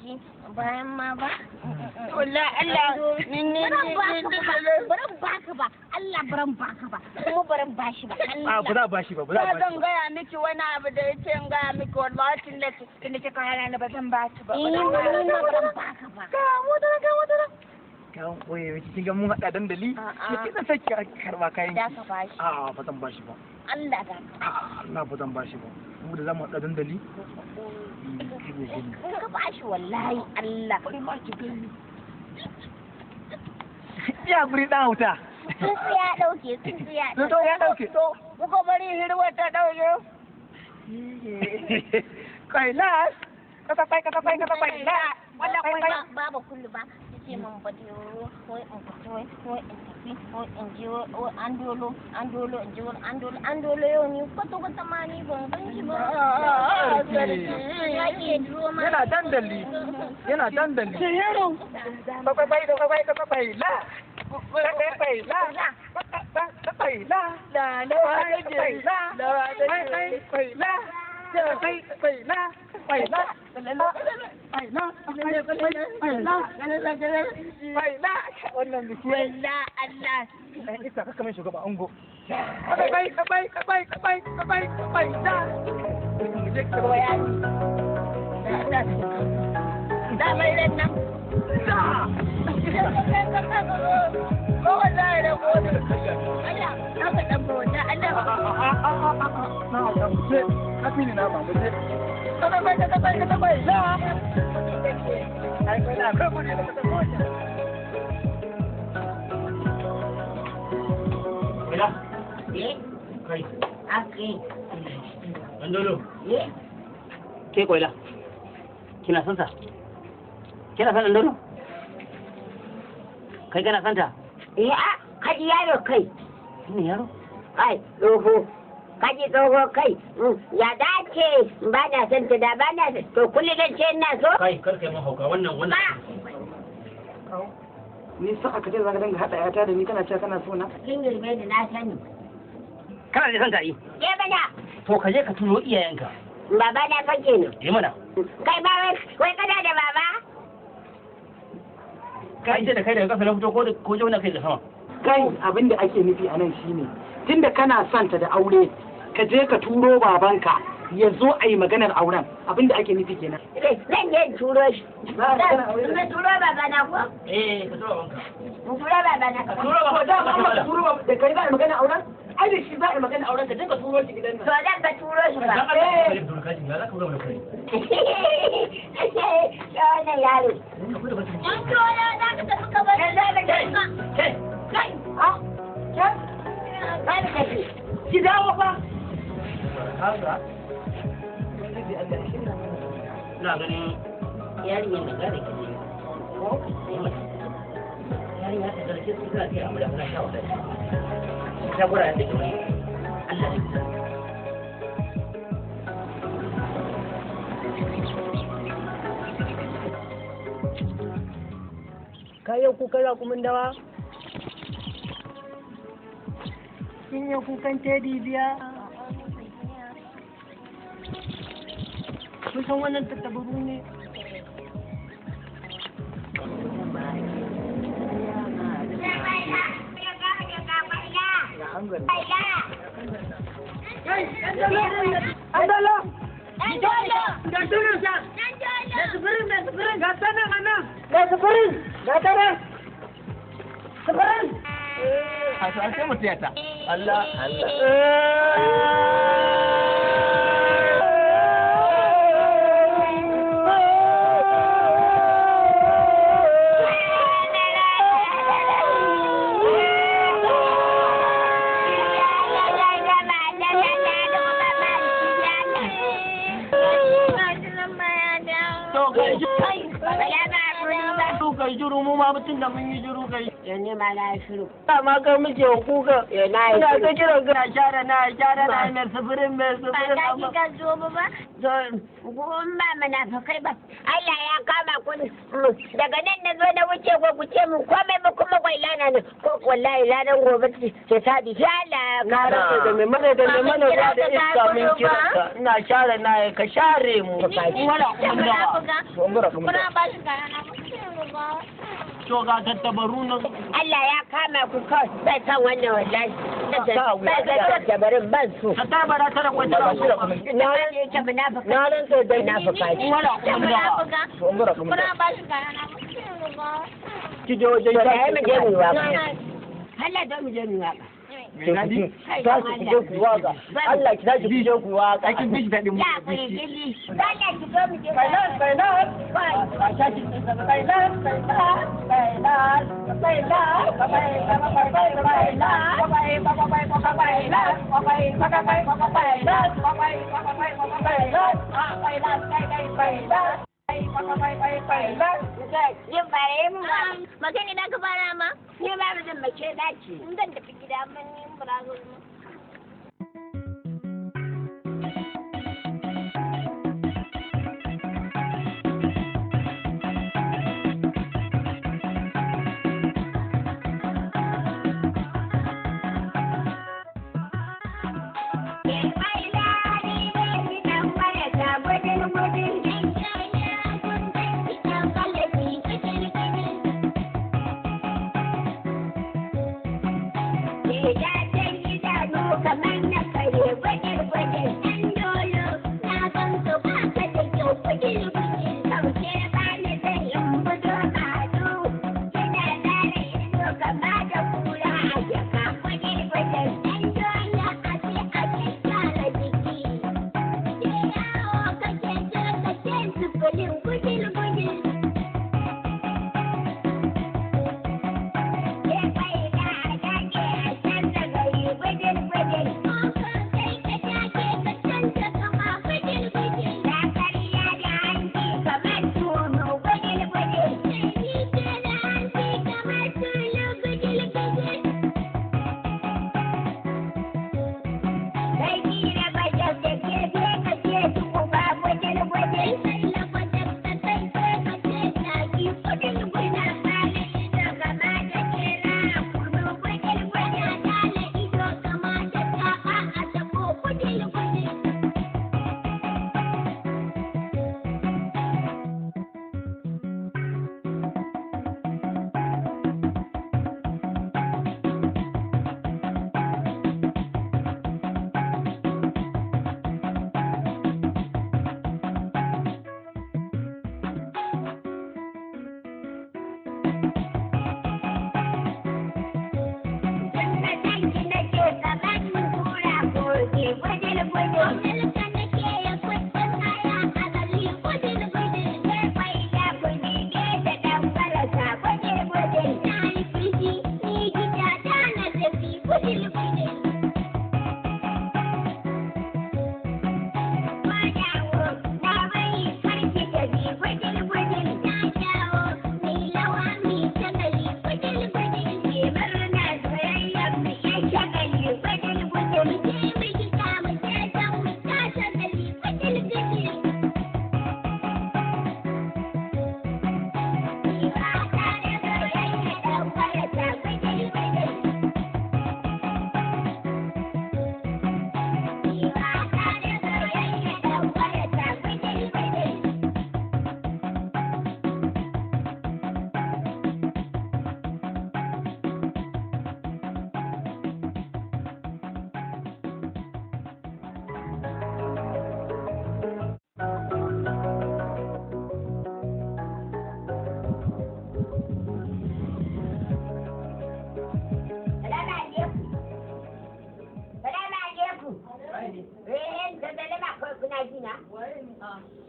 ji bayan ma ba. Wallahi Allah ni baran baka ba. Allah baran baka ba. Kuma baran bashi ba. A ba za ba shi ba, ba za ba shi. zan gaya miki wani abu da yace in gaya miki wallahi tun da kika hana ni ba zan ba shi ba. Ni ma baran baka ba. Ka mutara. Kan koye miki kin ga mun hada dandali. Ki da saki karba kayan ki. Da ka bashi. A ba zan bashi ba. Allah da. Allah ba zan bashi ba. Mu da zamu hada dandali. Ka bashi wallahi Allah. Bari ma ki gani. Ya guri dan wuta. Tsuntsu ya dauke, tsuntsu ya dauke. To ya dauke. To kuka bari hirwa ta dauke. Kai las. Kata pai la. Wallahi baba kullu ba. Ce min ba wai in fito wai in tafi wai in je wai an dolo in je wani an dolo yau ni kwata ma ni ban gan shi ba. Ya ke duro ma. Yana dandali. Yaro. Bai la. Bai la. Bai la. Wannan biki Walla Allah. isa ka kamar shugaba ango. Bai da. Da mai ran nan. Ko wallahi da ko Allah na faɗa ba wanda Allah. Na fini na ba muje. Bai la. Ai kai na ka bude da kocha. Wala. Kai. Ake. Andolo. Ye. Ke koila. Kina son sa? Kina son Andolo? Kai kana son ta? Kaji yaro kai. Ni yaro? Kai, tsoho. Kaji tsoho kai. Ya dace ba na son ta da ba na to kullum ce ina so. Kai kar kai mun hauka wannan. Ni sa aka ce zaka dinga hada yata da ni kana cewa kana so na? Kin girbe da na sani. Kana da son ta yi? Ke bana. To ka je ka tuno iyayenka. Baba na fa kenan. Mana. Kai ba wai kana da baba? Kai ce da kai daga kasa na fito ko jauna kai da sama. Kai abin da ake nufi a nan shine tunda kana son ta da aure ka je ka turo babanka ya zo a yi maganar auren abin da ake nufi kenan. Zan je turo shi. Zan turo baba na ko? Ka turo babanka. Turo baba na. Ka turo babanka. Ka turo da kai za a yi maganar auren? Ai da shi za a yi maganar auren ka je ka turo shi gidan nan. To zan ka turo shi ba. Wannan yaro. An turo za ka tafi ka bar da kai. Kai da kai. Ki dawo fa. Haka. Ina ganin yarinyar da gane ke ne. Yarinyar da garke su kana kai amma da kana sha wata. Ta gura da ke Allah ne. Kayan kukan raƙumin dawa? Kin yi kukan tedi biya? Kusan wannan tattabaru ne. Andala! Ga sunan sa! Da sufurin! Ga sanan a nan! Da sufurin! Ga tare! Sufurin! A sai mutum ya ta. Allah. Kai shiru mu ma mutum da mun yi shiru kai. Yanne ma na shiru. Ma kai muke kuka. Na yi Ina shiru. ta kiran ka share na mai sufurin. Ba ka ji ka zo ba ba? Gun ba mana fa kai ba. Allah ya kama ku daga nan na zo na wuce ko ku ce mun komai ba kuma kwai lana ne ko wallahi lanan gobe ce ta bi Allah na rasa da mai mana ruwa da iska mun kira ka ina share na ka share mu Kuna ba shi kayana ba. to ga tattabaru nan Allah ya kama ku kawai bai san wannan wallahi bai ga tattabarin ban su tattabara tana kwanta na rantsa da munafika Kuna ba shi kayana ba. ki je wajen to da mu je mu waka Allah da mu je mu waka. ta ki je ku waka Allah ki tashi ki je ku waka kin bishi dadin mu Ya kuri gili. Allah ki zo mu je. Yin bare mu ba. Magani da ka fara ma? ni ba mu zan mace dace In zan tafi gida mun yi burazo.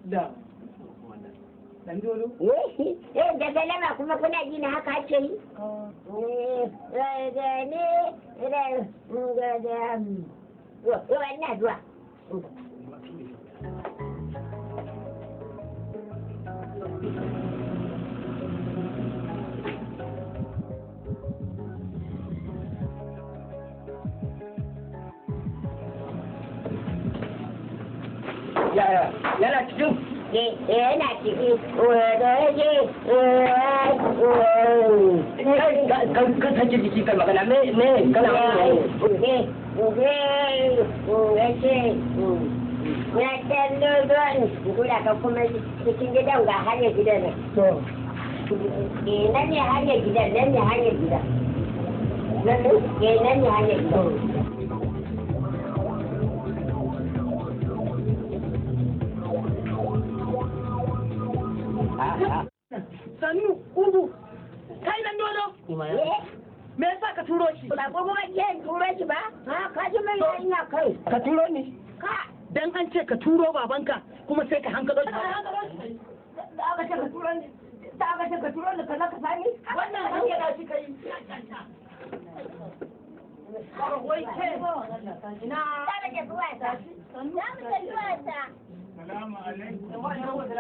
Da. Dan dolo? da galama kuma kuna ji na haka ake yi? Ina zuwa. yana cikin yana ciki da yake kan sake jiki kai magana me kana ya kallo ruwan guda ka kuma cikin gidan ga hanyar gidan nan. Nan ne hanyar gidan, nan ne hanyar gidan. Nan ne hanyar gidan. Sannu, ubu, kai nan dodo? Me yasa ka turo shi? Ba kuma ke turo shi ba? Ha, ka ji mai ina kai. Ka turo ni? Ka. Dan an ce ka turo babanka kuma sai ka hankalo shi. Da aka ce ka turo ni. Da aka ce ka turo ni kaza ka sani? Wannan hanyar da shi kai. Wai ke. Ina. Da aka ce zuwa ta. Da aka ce zuwa ta. Salamu alaikum.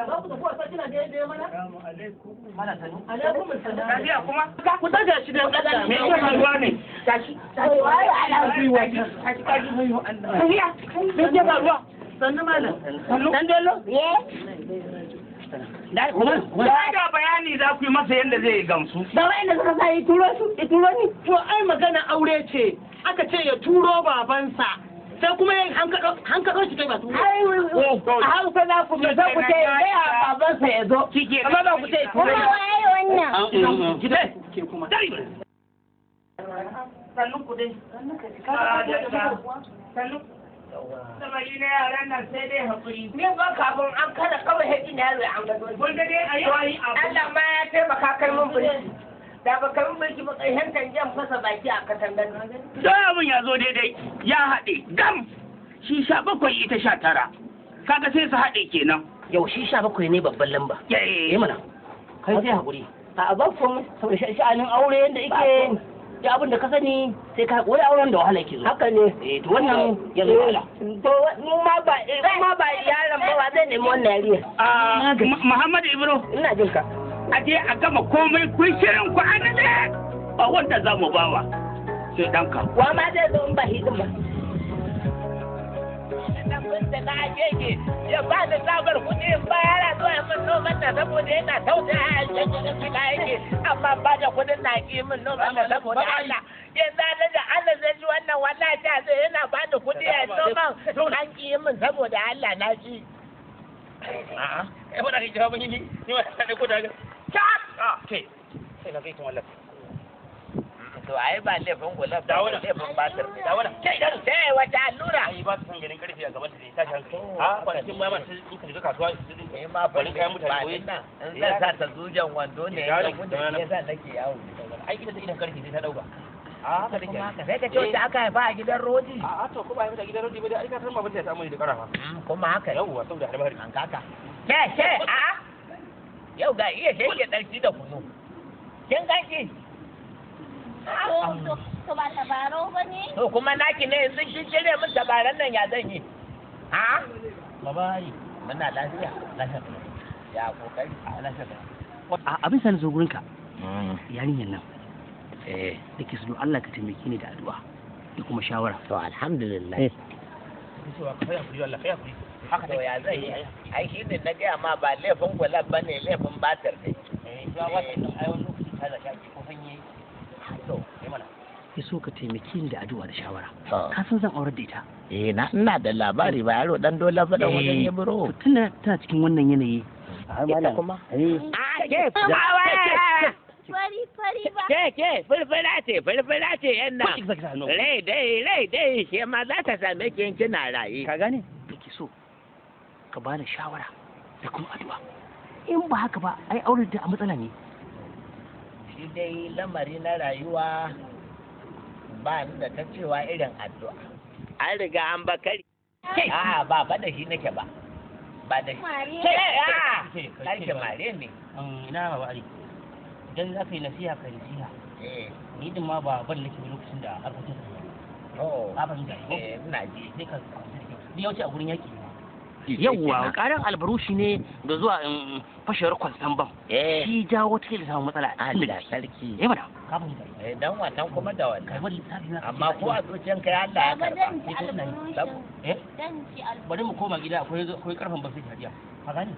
Za ku tafi wasa kina da mana? Salamu alaikum. Mana sanu. Alaikum salam. Lafiya kuma? Ka ku daga shi da kada. Me yake faruwa ne? Tashi. Wai ala Tashi wata. Tashi tashi mai Allah. Tafiya. Me yake faruwa? Sannu malam. Dan dolo? Ye. Dai kuma. Da bayani za ku yi masa yadda zai gamsu. Da wayanda suka sa yi turo su, yi turo ni. To ai magana aure ce. Aka ce ya turo babansa. Sai kuma yin hankaɗo shi kai ba turo. A hausa za ku za ku ce ya babansa ya zo. Amma ba ku ce turo. Kuma waye wannan? Gide. Ke kuma. Sannu ku dai. Sannu. Samari na yaran nan sai dai haƙuri. Ni ba kafin an kada kawai haƙi na yaro an gado. Kun ga dai a yi abu. Allah ma ya taimaka kai mun bulki. Da ba kai mun bulki ba kai hankan jan fasa baki a katangan. Sai abin ya zo daidai ya haɗe gam. Shi 17 ita 19. Kaga sai su haɗe kenan. Yau shi 17 ne babban lamba. Eh mana. Kai sai hakuri. A ba kuma Saboda sha'anin aure yanda yake da abin da ka sani sai ka koyi auren da wahala yake zo. haka ne. To wannan yanzu wahala. To mu ma ba yaron ba wa zai nemi wannan yariya. Muhammadu Ibro. Ina jin ka. A je a gama komai kun shirin ku an ne. Ba wanda za mu bawa. Sai ɗanka. Wa ma zai zo in ba hidin ba. da na gege ya ba da sabar kuɗi in ba yana zuwa ya min noman da saboda yana tausaya a cikin shiga yake amma ba da kuɗin na ƙi min noman da saboda Allah yanzu Allah zai ji wannan wallahi ta zai yana ba da kuɗi ya noman tun an ƙi min saboda Allah na ji. A'a, kai ba da kai jawabin yi ni ba da ko da ga. Kai. Sai na kai tun wallahi. To ai ba laifin gulab da Dawo da. laifin batir. Dawo da. Kai da sai wata allura. Ai ba su san ganin karfi a gaban ta ne tashi hankali. A kwanakin baya ma sai in ka shiga kasuwa Eh ma bari kayan mutane koyi. nan in zan sa ta zujan wando ne Ya ya rage gudu da ne yasa nake yawo. ai ita idan karfi sai ta dauka. A haka take. Kuma haka sai ka ce wata aka haifa a gidan rodi. A to ko ba ya fita gidan rodi ba dai ai ka san babanta ya samu da karafa. Kuma haka Yawwa saboda albahari. an kaka. Ke a yau ga iya shege ɗarki da kunu. Kin ganki? To ba tabarau ba ne? To kuma naki ne yanzu kin cire min tabaran nan ya zan yi. Ha? Labari. Muna lafiya. Lafiya. Ya kokari. A lafiya. A abin san zo gurinka. Yarinyar nan Eh, da ke su Allah ka taimake ni da addu'a da kuma shawara. to alhamdulillah. Cewa ka faya kuri Allah faya kuri. Haka to ya zai yi. Ai shi ne na gaya ma ba laifin gulab ba ne laifin batir ne. Ya wata nan ai wani lokaci ta da shaki ko fanye. To, Ai mana. Sai so ka taimake ni da addu'a da shawara. to. Ka san zan aurar da ita. Na ina da labari ba yaro dan dole ba da wajen yibiro. Tunda tana cikin wannan yanayi. Ita kuma? Fari ba. Ke, fulfula ce yan nan. Rai dai, shi ma za ta same ki in kina raye. Ka gane? Kake so ka bani shawara da kuma addu'a. In ba haka ba ai aurar da a matsala ne. Shi dai lamari na rayuwa ba ni da ta cewa irin addu'a. An riga an bakari. A'a ba da shi nake ba. Ba da shi. Mare. Karke mare ne. Ina ba Ali. Idan za ka yi nasiha ka yi nasiha. Eh, Ni din ma ba ban nake lokacin da aka ta oh, ka fahimta ko? ina ji. Sai ka ni yawanci a gurin yaki. Yawwa karan albarushi ne da zuwa fashewar kwalsan bam. Shi jawo ta da samun matsala. Allah sarki. Mana ka fahimta. Dan wannan kuma da wannan. Kai wani lissafi na. Amma ko a zuciyanka ya Allah ya Baba karba. zan ci albarushin. Eh? Zan ci albarushin. Bari mu koma gida akwai karfan ba sai hadiya. Ka gane?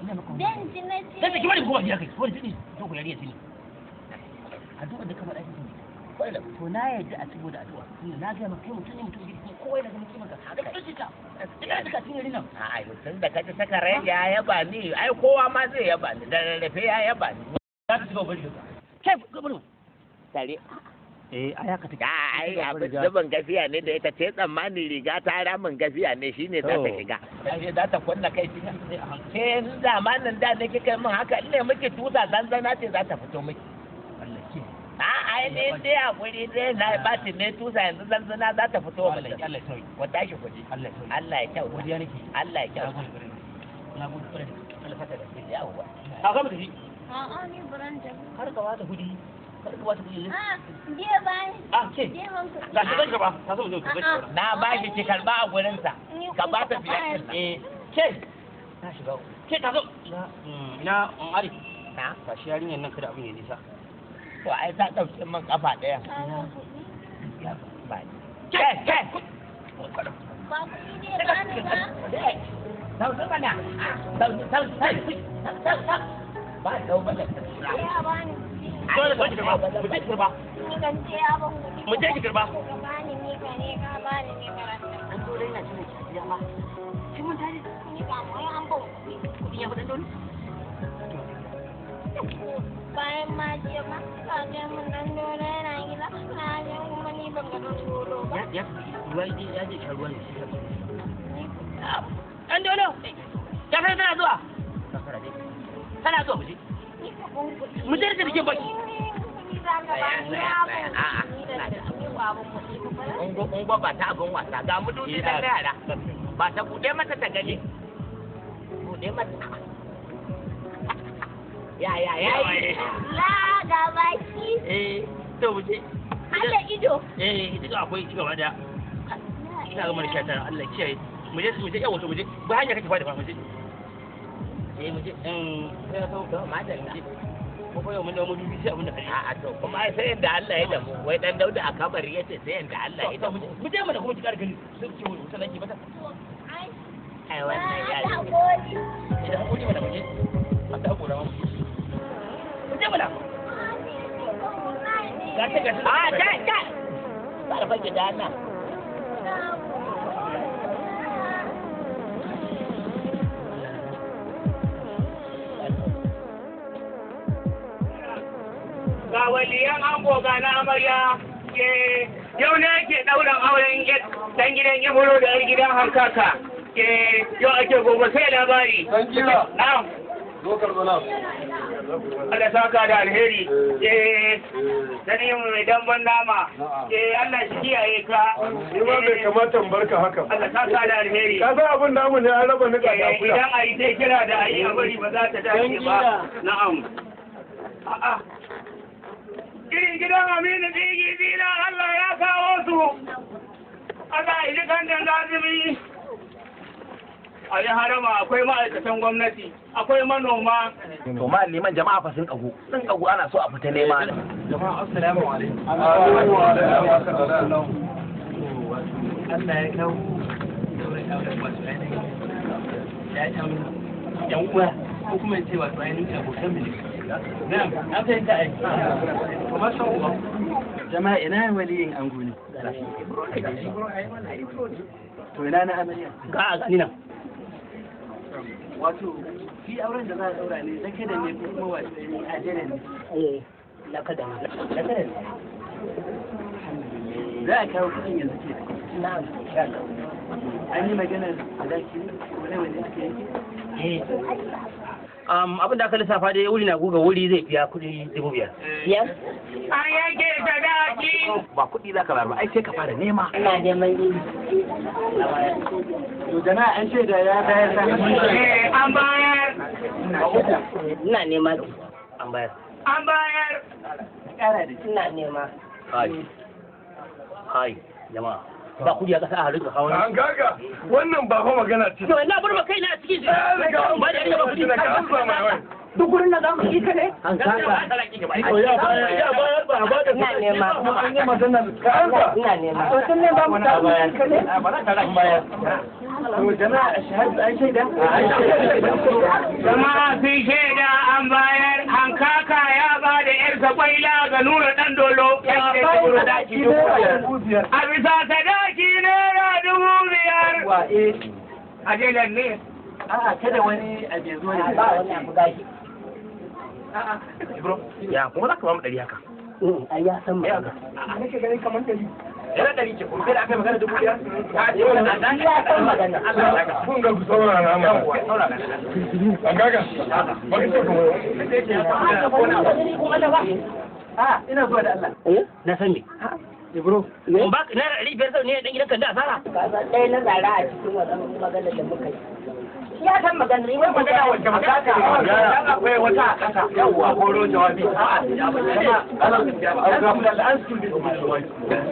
Dan ji na ce. sai ki bari kuma ya kai ko ji to ku yariya tini addu'a da kamar aiki to na yaji a cikin addu'a na ga maka kai mutum ne mutum gidi kowa yana ganin kimar ka da kace ka ina da cikin yarin nan ai tun da kace saka rai ya yaba ni ai kowa ma zai yaba ni da rarrafe ya yaba ni za ka shiga bari kai gabaru tare aya ka take ai abin zuban gafiya ne da ita ce tsammanin riga ta ramin gafiya ne shine za ta shiga sai za ta kunna kai cikin sai zamanin da nake kai min haka ne muke tusa zanzana ce za ta fito miki ai ne dai a guri dai na bati ne tusa yanzu zanzana za ta fito wa mutum Allah ya sauki wata shi kuji Allah ya kyau godiya nake Allah ya kyau na gode kwarai Allah fata da shi yawa ka ga mutum A'a ni baranta. har ka wata kudi har ka wata kudi Je bani. ke Je man ku. ga shi zai ba ka so mu zo na ba shi ki karba a gurin sa ka ba ta biyar ke na shiga ke ta zo ina ari na ka shi yarinyar nan kada abin ya nisa to ai ta dauke min kafa daya ya ba ni ke Ba kuɗi ne bani ba. sauki mana sauki ba dau ba da Ya bani. dole ka kirba mu je kirba Ni kan ce ya ban kuɗi. mu je ki kirba Ka bani ni ka ne ka bani ni karanta. an dole ina cire ki ya ma kin mun tare Ni ka mai an ban kuɗi. kudi ya fadan dole Bayan ma je ma ka je mun nan dole yana gida na je kuma ni ban ga dan dole ba. ya ruwa ya je shan ruwa ne shi Ni an dole ya kai tana zuwa tana zuwa mu je ni ka ban kuɗi. mu je da bikin baki Ni za ka bani ya ban kuɗi da ni ba ban kuɗi ba. ungo ba ta abin wasa ga mu dubi da yara ba ta bude mata ta gani bude mata ya La ga baki. to mu je Allah ido. duka akwai ci gaba daya ina ga mana shatara Allah kiyaye mu je yawa to mu je ba hanya kake fada mu je mu je sai ka ga ma da mu je ko ko yau mun da mu dubi sai abin da kai a to kuma ai sai yanda Allah ya da mu wai dan Dauda a kabari yace sai yanda Allah ya da mu mu je mana kuma ki kar gani sai ki mu sanaki mata Ai. ai wannan ya Da godi. da hakuri mana mu je a ta gora mu je mana ga ta a ta karfa gida na ga waliyan ango ga na amarya yau ne ake ɗaurin auren dan gidan Ibro da yar gidan Hankaka yau ake gobe sai labari na'am Allah saka da alheri sani mai damban nama Allah shi kiyaye ka ni ma bai kamata in barka haka Allah saka da alheri ka san abin namu ne an raba nika da akuya idan a yi sai kira da a yi a bari ba za ta dace ba na'am a'a irin gidan Aminu Bigi Dina Allah ya kawo su Allah ya ji kan dangazumi a yi harama akwai ma'aikatan gwamnati akwai manoma to ma liman jama'a fa sun kagu ana so a fita nema jama'a assalamu alaikum Allah ya kawo yan uwa ko kuma ce wato ainihin abokan mu na fahimta ai kuma shan uwa jama'a ina waliyin ango ne to ina na amarya ga a gani nan wato shi auren da za a daura ne zake da ne ko kuma wato ne a jere ne lakada za a kawo kudin yanzu ke na an yi magana a zaki wani wani suke yi abin da aka lissafa dai wuri na guga wuri zai biya kuɗi 5,000 an yanke sadaki ba kuɗi za ka bayar ba ai sai ka fara nema Ina neman iri. to jama'a an shaida ya bayar da an bayar Ina neman an bayar an bayar kara da ina nema. kai jama'a ba kudi a kasa a halin ka kawo An gaga wannan ba fa magana ce. to ina bar kai na cikin ba da riga ba kudi duk gurin da za mu yi ka ne an kasa Ya bayar ba ba da ina nema an yi magana ka ina nema to tun ne ba mu ta ka ne ba za ta raki bayar to jama'a shahadu an shaida jama'a sun shaida an bayar hankaka ya ba da yarsa kwaila ga nura dan dolo a bisa sadaki naira 5,000 wa a jelar ne a'a kada wani a bai zo ne ba wani abu gashi bro ya kuma za ka ba mu 100 haka ai ya san a nake ganin kamar dari yana 100 ce kuma sai da aka yi magana 5,000 ya san magana kun ga ku saurara ma. An gaga ba ka ce a ina zuwa da Allah na san me ibro in ba ka naira 500 ne dan gidan kan da asara kasa ɗaya na zara a cikin wannan magana da muka yi ya san magana ne wai magana wacce magana dan akwai wata a kasa yawwa goro jawabi a'a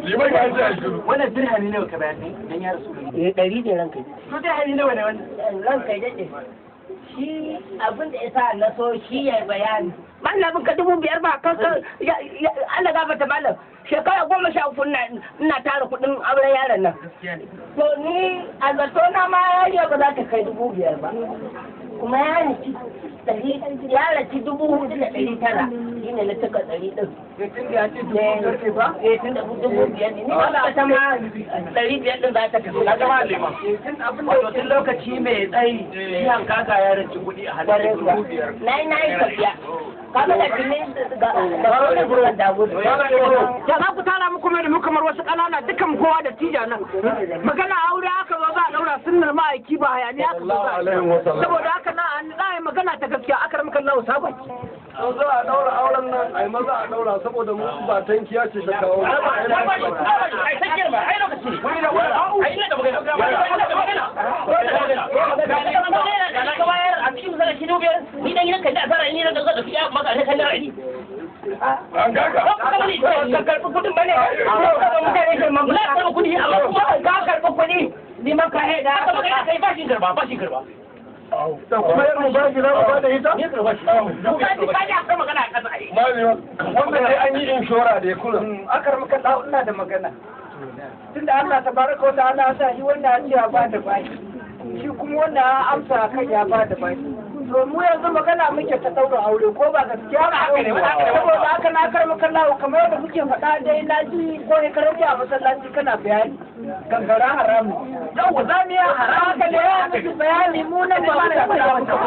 liman ya ce a shiru. wannan dirhami ne ka bayani dan ya rasu ɗari ne ranka to dirhami nawa ne wannan ranka daɗe shi abin da ya sa na so shi ya bayani malamin ka 5,000 ba kan Allah gafata malam shekara 13 ina tara kuɗin auren yaron nan to ni a zato na ma yariya ba za ta kai 5,000 ba kuma ya raci 4,900 shi ne na cika 100 ɗin tun da ya ce karfe ba tun da 5,000 ne ni ba ta ma 500 ɗin za ta tafi na zama lema wato tun lokaci mai tsayi shi hankaka ya ranci kuɗi a hannun 5,000 na yi tafiya kaga da kini ga wani buran da gudu ya za ku tara mu kuma da mu kamar wasu ƙanana dukan kowa da tija nan magana aure aka zo za a daura sunnar ma'aiki ba hayaniya aka zo za a saboda haka na yi magana ta gaskiya aka ramkan lawa sabon An za a daura auren nan ai maza a daura saboda mu ba tankiya ce ta kawo. ai sai girma ai lokaci ne ai ina da magana ni dan gidan kan da asara ni da ga fiya maka sai kan rai An gaga. ka karɓi kuɗin bane mutane ke mamu na karɓi kuɗi amma kuma ka karɓi kuɗi ni ma ka haida aka magana kai bashin garba Da kuma yar mu ba ki za mu ba da ita? ne karba shi ka ji aka magana a kasa ai Malima, wannan dai an yi inshora da ya kula. aka ramkan lawa ina da magana tunda Allah tabaraka wa ta'ala sa shi wanda ya ce ya ba da baki shi kuma wanda ya amsa kan ya ba da baki to mu yanzu magana muke ta daura aure ko ba gaskiya ba haka ne saboda haka na karma kallawo kamar yadda muke faɗa dai na ji ko ne karanci a masallaci kana bayani gangara haramu yawwa za mu yi haramu ne ya miki bayani mu nan ba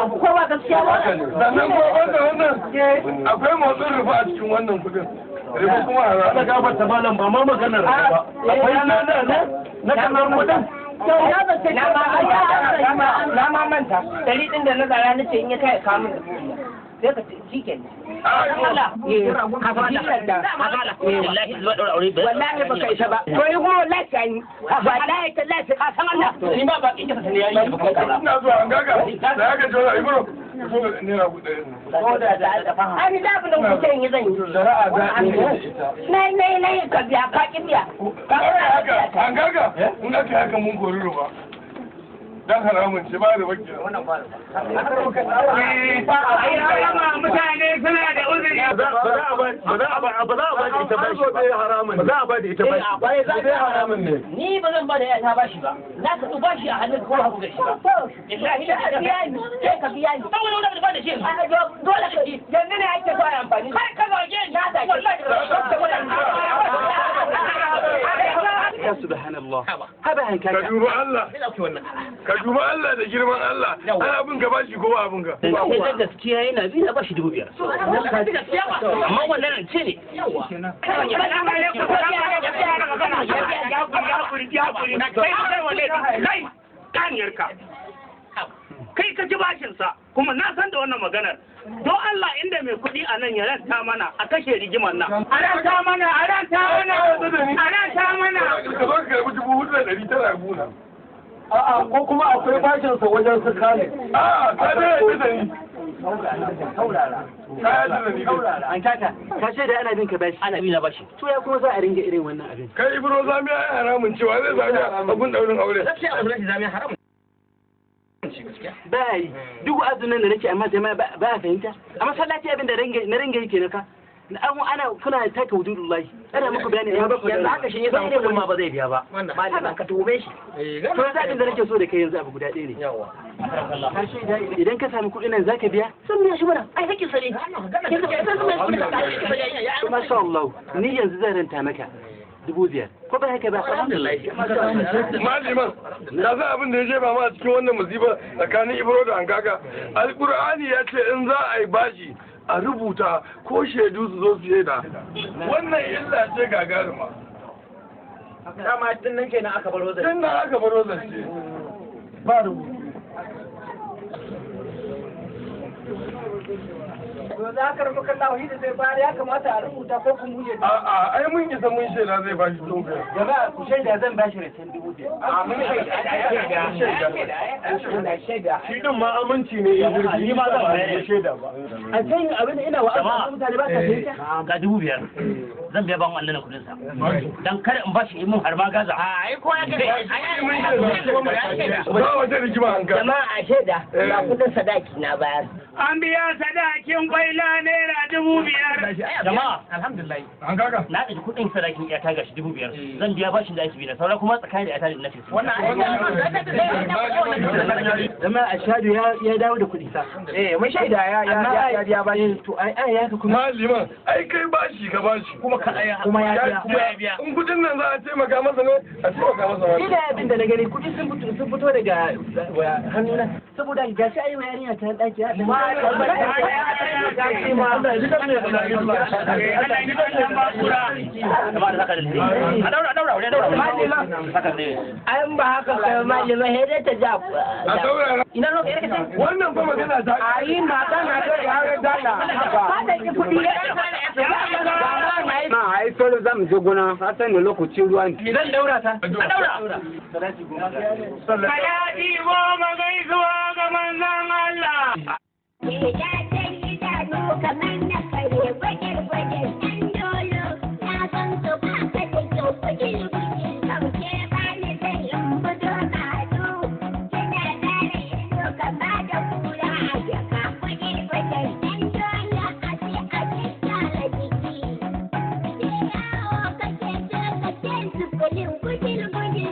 mu ko ba gaskiya ba Sannan ko wannan akwai motsin rufa a cikin wannan kudin. Rufa kuma a rana. ta gafarta malam ba ma maganar ba akwai na kamar mutum na ma manta 100 ɗin da na zara na ce in ya kai kamun sai ka ci ke Allah ka fa da wallahi zuwa daura aure wallahi baka isa ba to yi kuma wallahi sai ni wallahi tallahi ka san Allah ni ba ba kike sani yayi ba kaza Ina zuwa an gaga. Da haka jona Ibro. So ne na buɗe. Ani da abin da kuke yi zan yi Shari'a da ita. nai ka biya ka ki biya An gaga. In aka haka mun kori rufa. Dan haramun ce ba da wakil. mutane suna da uzuri Ba za a ba da ita ba shi ba. Ba za a ba da ita ba shi. Ba zai haramun ne. ni ba zan ba da yata bashi ba na ka ba shi a hannun ko haku da shi ba billahi da ka biya ni sai ka biya ni saboda wanda ba da shi dole ka ci yanzu ne ake so amfani kai ka zage ni na da ya subhanallah haba Ka duba Allah. Ka duba Allah da girman Allah. Ana abin ka bashi ko ba abin ka. sai da gaskiya yana bi na bashi 5,000 amma wannan rance ne kai ka ji bashinsa kuma na san da wannan maganar don Allah inda mai kuɗi a nan ya ranta mana a kashe rigimar nan a ranta mana Ka zo ka karbi 4,900 guna. A'a ko kuma akwai bashin sa wajen su kane. A'a ka da ya da ni. Saurara. Kaya da ni dai. An kaka, ka ce da ana bin ka bashi. ana bi na bashi To ya kuma za a ringa irin wannan abin. Kai Ibro zamiya ya haramun cewa zai zamiya abun daurin aure. gaskiya a gwamnati zamiya haramun Ba yi, duk azumin da nake amma jama'a ba a fahimta. A masallaci abin da na ringa yake na ka. Ana kuna taka wujudullahi. Ana muku bayani ya ba ku yanzu haka shi ya samu kuɗin ma ba zai biya ba Malama ka tume shi. To zaɓin da nake so da kai yanzu abu guda ɗaya ne. yawa Idan ka sami kuɗin nan zaka biya, sun biya shi mana. Ai hakkin sa ne. Masha Allah, ni yanzu zan ranta maka 5,000. Ko ba haka ba? Maliman, ka san abin da ya jefa ma a cikin wannan musiba tsakanin Ibro da Hankaka. Alƙur'ani ya ce in za a yi bashi a rubuta ko shaidu su zo su shaida. Wannan illa ce gagaruma. Dama tun nan kenan aka baro zai. Tun nan aka baro zance. Ba rubutu. To za ka rubuta Allah da zai bayar ya kamata a rubuta ko kun muje. A'a, ai mun isa mun shaida zai bashi tun kai. Jama'a ku shaida zan bashi rancen 5,000. A mun shaida. Shi din ma aminci ne ya jirgi. Ni ma zan bayar. shaida ba. A kan abin da ina wa mutane ba ka fahimta. ga 5,000 zan biya ban Allah na kudin sa dan kada in bashi in mun har ma gaza ai ko ya kai Ba wata rigima Hankaka. Jama'a a shaida, ba kudin sadaki na bayar. An biya sadakin kwaila naira 5,000. jama'a alhamdulillah Hankaka. na ɗauki kuɗin sadakin ya ta gashi 5,000 zan biya bashin da ake bi na saura kuma tsakanin da ya tare da nake Jama'a a shadu ya dawo da kuɗi sa. Mun shaida ya ba shi. To ai ya ka kuma. Maliman, ai kai bashi ka bashi. Kuma ya biya. In kudin nan za a taimaka masa ne, a taimaka masa wani. Ina abin da na gani kuɗi sun fito daga hannuna saboda ga shi ayi wa yarinya ta ɗaki ya An ba haka kai malama sai ta ja. A saurara. Ina no kai kace. Wannan fa magana ta. Ayi magana ta ya dala. Ba da ki kudi ma ai solo zam je gona ka san lokacin ruwa ne. Zan daura ta. a daura Salati goma gaisuwa ga manzon Allah. kamar na kare gwaje-gwaje ɗan dolo na san su ba ka da kyau gwaje-gwaje kauce ba ni zai in fito na hadu kina tsara ido ka ba da kura a jaka gwaje-gwaje ɗan dolo a ce a tsara jiki yawo kake ce ka ce su kulin gwaje-gwaje